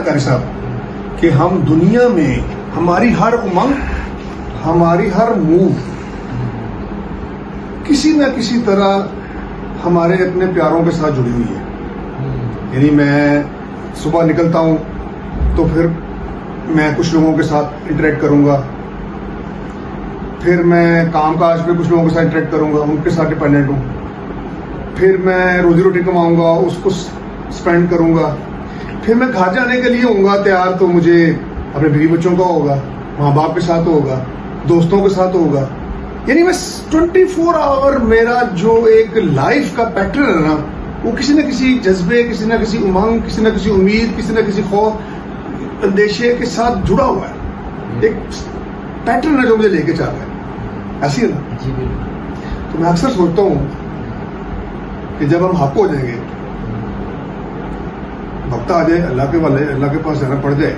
قاری صاحب کہ ہم دنیا میں ہماری ہر امنگ، ہماری ہر موو کسی نہ کسی طرح ہمارے اپنے پیاروں کے ساتھ جڑی ہوئی ہے. یعنی میں صبح نکلتا ہوں تو پھر میں کچھ لوگوں کے ساتھ انٹریکٹ کروں گا، پھر میں کام کاج پہ کچھ لوگوں کے ساتھ انٹریکٹ کروں گا، ان کے ساتھ ڈپینڈنٹ ہوں، پھر میں روزی روٹی کماؤں گا، اس کو اسپینڈ کروں گا، پھر میں گھر جانے کے لیے ہوں گا تیار تو مجھے اپنے بیوی بچوں کا ہوگا، ماں باپ کے ساتھ ہوگا، دوستوں کے ساتھ ہوگا. یعنی میں 24 آور میرا جو ایک لائف کا پیٹرن ہے نا، وہ کسی نہ کسی جذبے، کسی نہ کسی امنگ، کسی نہ کسی امید، کسی نہ کسی خوف اندیشے کے ساتھ جڑا ہوا ہے. ایک پیٹرن ہے جو مجھے لے کے چل رہا ہے. ایسی ہے نا؟ جی بالکل. تو میں اکثر سوچتا ہوں کہ جب ہم حق ہو جائیں گے، وقت آ جائے، اللہ کے پاس جانا پڑ جائے،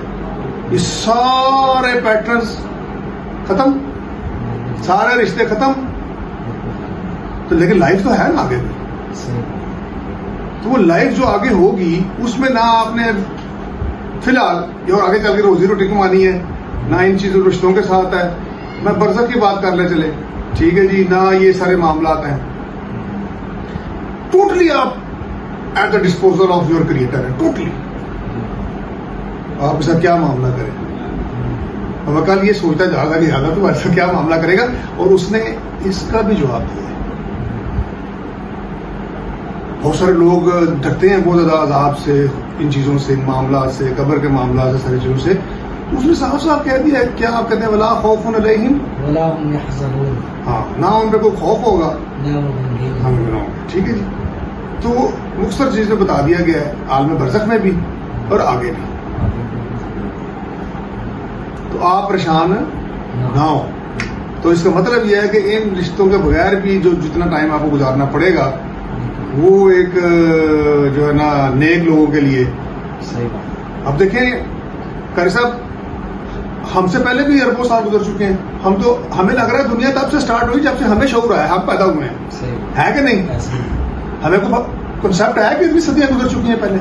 یہ سارے پیٹرنز ختم، سارے رشتے ختم، تو لیکن لائف تو ہے نا آگے بھی. تو وہ لائف جو آگے ہوگی اس میں نہ آپ نے فی الحال اور آگے چل کے روزی روٹی کمانی ہے، نہ ان چیزوں رشتوں کے ساتھ ہے. میں برزخ کی بات کر لے چلے، ٹھیک ہے جی، نہ یہ سارے معاملات ہیں. ٹوٹلی آپ at the disposal of your creator ہے. ٹوٹلی آپ کے ساتھ کیا معاملہ کریں. میں کل یہ سوچتا جا رہا کہ زیادہ تو ایسا کیا معاملہ کرے گا، اور اس نے اس کا بھی جواب دیا ہے. بہت سارے لوگ ڈرتے ہیں بہت زیادہ عذاب سے، ان چیزوں سے، ان معاملات سے، قبر کے معاملات سے، ساری چیزوں سے. تو اس نے صاف صاف کہہ دیا ہے، کیا آپ کہتے ہیں ولا خوف علیہم ولا هم يحزنون. ہاں، نہ ان پہ کوئی خوف ہوگا لا هم غمگین. ہم نہ ہوں. ٹھیک ہے جی. تو مختصر چیزیں بتا دیا گیا ہے عالم برزخ میں بھی اور آگے بھی. تو آپ پریشان نہ ہو. تو اس کا مطلب یہ ہے کہ ان رشتوں کے بغیر بھی جو جتنا ٹائم آپ کو گزارنا پڑے گا، وہ ایک جو ہے نا نیک لوگوں کے لیے. صحیح بات. اب دیکھیں قاری صاحب، ہم سے پہلے بھی اربوں سال گزر چکے ہیں. ہمیں لگ رہا ہے دنیا تب سے سٹارٹ ہوئی جب سے ہمیں شعور آیا، ہم پیدا ہوئے ہیں. صحیح ہے کہ نہیں؟ ہمیں کو کنسیپٹ ہے کہ اتنی صدیاں گزر چکی ہیں پہلے.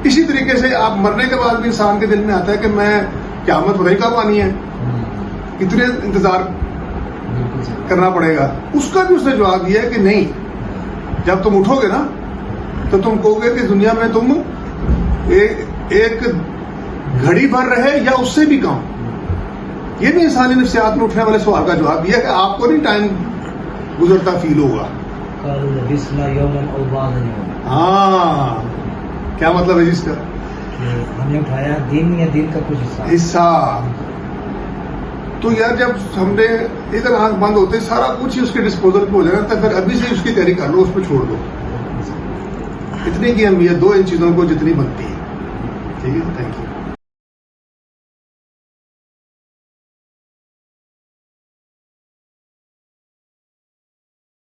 اسی طریقے سے آپ مرنے کے بعد بھی انسان کے دل میں آتا ہے کہ میں قیامت خدا ہی کب آنی ہے، کتنے انتظار کرنا پڑے گا. اس کا بھی اس نے جواب دیا ہے کہ نہیں، جب تم اٹھو گے نا تو تم کہو گے کہ دنیا میں تم ایک گھڑی بھر رہے یا اس سے بھی کم. یہ بھی انسانی نفسیات میں اٹھنے والے سوال کا جواب یہ ہے کہ آپ کو نہیں ٹائم گزرتا فیل ہوگا. ہاں، کیا مطلب ہے جس کا؟ ہم نے اٹھایا دن یا دن کا کچھ حصہ. تو یار جب ہم نے ادھر آنکھ بند ہوتے سارا کچھ ہی اس کے ڈسپوزل پہ ہو جانا تھا، پھر ابھی سے اس کی تیاری کر لو، اس پہ چھوڑ دو. اتنی کی اہمیت دو ان چیزوں کو جتنی بنتی ہے. ٹھیک ہے، تھینک یو.